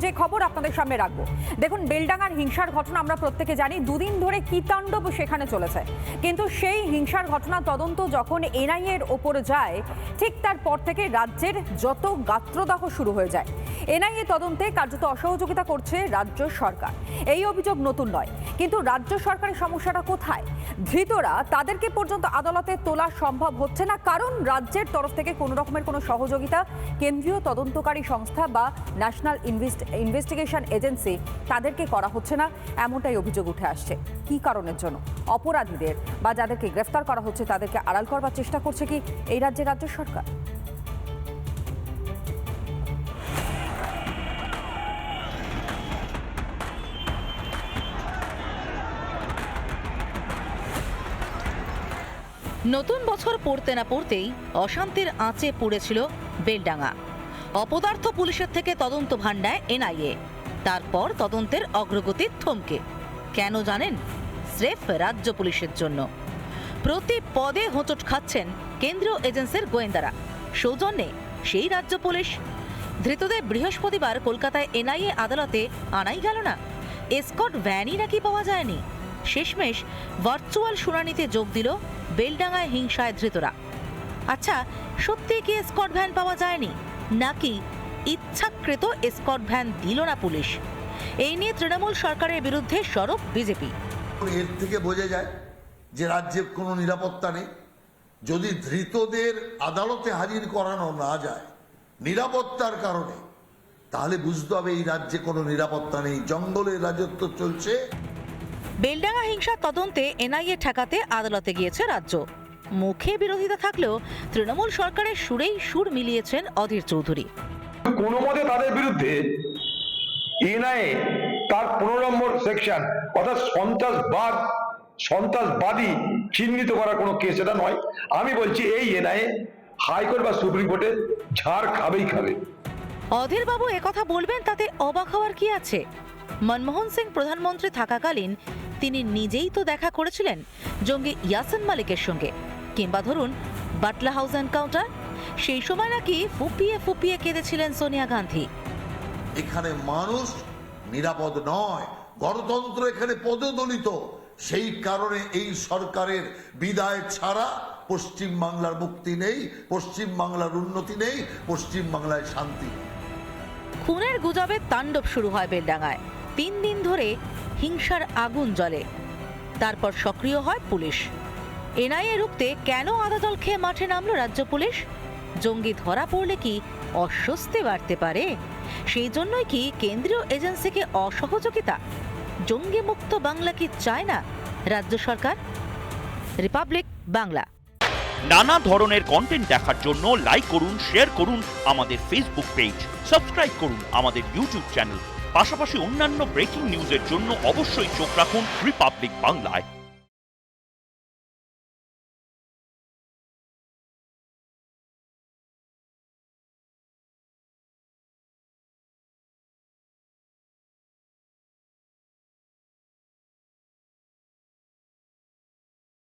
যে খবর আপনাদের সামনে রাখবো, দেখুন বেলডাঙ্গার হিংসার ঘটনা আমরা প্রত্যেকে জানি, দুদিন ধরে কি তাণ্ডব সেখানে চলেছে। কিন্তু সেই হিংসার ঘটনা তদন্ত যখন এনআইএ এর ওপরে যায়, ঠিক তারপর থেকে রাজ্যের যত গাত্রদাহ শুরু হয়ে যায়। এনআইএ তদন্তে কার্যত অসহযোগিতা করছে রাজ্য সরকার। এই অভিযোগ নতুন নয়, কিন্তু রাজ্য সরকারের সমস্যাটা কোথায়? ধৃতরা তাদেরকে পর্যন্ত আদালতে তোলা সম্ভব হচ্ছে না, কারণ রাজ্যের তরফ থেকে কোনো রকমের কোনো সহযোগিতা কেন্দ্রীয় তদন্তকারী সংস্থা বা ন্যাশনাল ইনভেস্টিগেশন এজেন্সি তাদেরকে করা হচ্ছে না, এমনটাই অভিযোগ উঠে আসছে। কি কারণের জন্য? অপরাধীদের বা যাদেরকে গ্রেফতার করা হচ্ছে তাদেরকে আড়াল করবার চেষ্টা করছে কি এই রাজ্যের রাজ্য সরকার? নতুন বছর পড়তে না পড়তেই অশান্তির আঁচে পড়েছিল বেলডাঙ্গা। অপদার্থ পুলিশের থেকে তদন্ত ভার নেয় এনআইএ। তারপর তদন্তের অগ্রগতি থমকে। কেন জানেন? স্রেফ রাজ্য পুলিশের জন্য। প্রতি পদে হোঁচট খাচ্ছেন কেন্দ্রীয় এজেন্সির গোয়েন্দারা, সৌজন্যে সেই রাজ্য পুলিশ। ধৃতদের বৃহস্পতিবার কলকাতায় এনআইএ আদালতে আনাই গেল না। এসকর্ট ভ্যানই নাকি পাওয়া যায়নি। শেষমেশ ভার্চুয়াল শুনানিতে যোগ দিল বেলডাঙ্গায় হিংসায় ধৃতরা। আচ্ছা, সত্যি কি এসকর্ট ভ্যান পাওয়া যায়নি, নাকি ইচ্ছাকৃত এসকর্ট ভ্যান দিল না পুলিশ? এই নিয়ে তৃণমূল সরকারের বিরুদ্ধে সরব বিজেপি। এর থেকে বোঝা যায় যে রাজ্যের কোনো নিরাপত্তা নেই। যদি ধৃতদের আদালতে হাজির করানো না যায় নিরাপত্তার কারণে, তাহলে বুঝতে হবে এই রাজ্যে কোনো নিরাপত্তা নেই, জঙ্গলের রাজত্ব চলছে। বেলডাঙ্গা হিংসার তদন্তে এনআইএ ঠেকাতে আদালতে গিয়েছে রাজ্য। মুখে বিরোধিতা থাকলেও তৃণমূল সরকারের সুরেই সুর মিলিয়েছেন অধীর চৌধুরী। কোনো মতে তাদের বিরুদ্ধে এনআইএ তার 15 নম্বর সেকশন অর্থাৎ সন্ত্রাসবাদী চিহ্নিত করার কোনো কেস এটা নয়। আমি বলছি এই এনআইএ হাইকোর্ট বা সুপ্রিম কোর্টে ঝাড় খাবেই খাবে। অধীর বাবু একথা বলবেন, তাতে অবাক হওয়ার কি আছে? মনমোহন সিং প্রধানমন্ত্রী থাকাকালীন তিনি নিজেই তো দেখা করেছিলেন জঙ্গি ইয়াসিন মালিকের সঙ্গে। কিংবা ধরুন বাটলা হাউস এনকাউন্টার, সেই সময় নাকি ফুপিয়ে ফুপিয়ে কেঁদেছিলেন সোনিয়া গান্ধী। এখানে মানুষ নিরাপদ নয়, গণতন্ত্র এখানে পদদলিত। সেই কারণে এই সরকারের বিদায় ছাড়া পশ্চিম বাংলার মুক্তি নেই, পশ্চিম বাংলার উন্নতি নেই, পশ্চিম বাংলায় শান্তি। খুনের গুজবে তাণ্ডব শুরু হয় বেলডাঙ্গায়। 3 দিন ধরে হিংসার আগুন জ্বলে। তারপর সক্রিয় হয় পুলিশ। এনআইএ রুখতে কেন আদা জল খেয়ে মাঠে নামলো রাজ্য পুলিশ? জঙ্গি ধরা পড়লে কি অস্বস্তি বাড়তে পারে? সেই জন্যই কি কেন্দ্রীয় এজেন্সিকে অসহযোগিতা? জঙ্গি মুক্ত বাংলা কি চায় না রাজ্য সরকার? রিপাবলিক বাংলা। নানা ধরনের কন্টেন্ট দেখার জন্য লাইক করুন, শেয়ার করুন আমাদের ফেসবুক পেজ, সাবস্ক্রাইব করুন আমাদের ইউটিউব চ্যানেল। পাশাপাশি অন্যান্য ব্রেকিং নিউজের জন্য অবশ্যই চোখ রাখুন রিপাবলিক বাংলায়।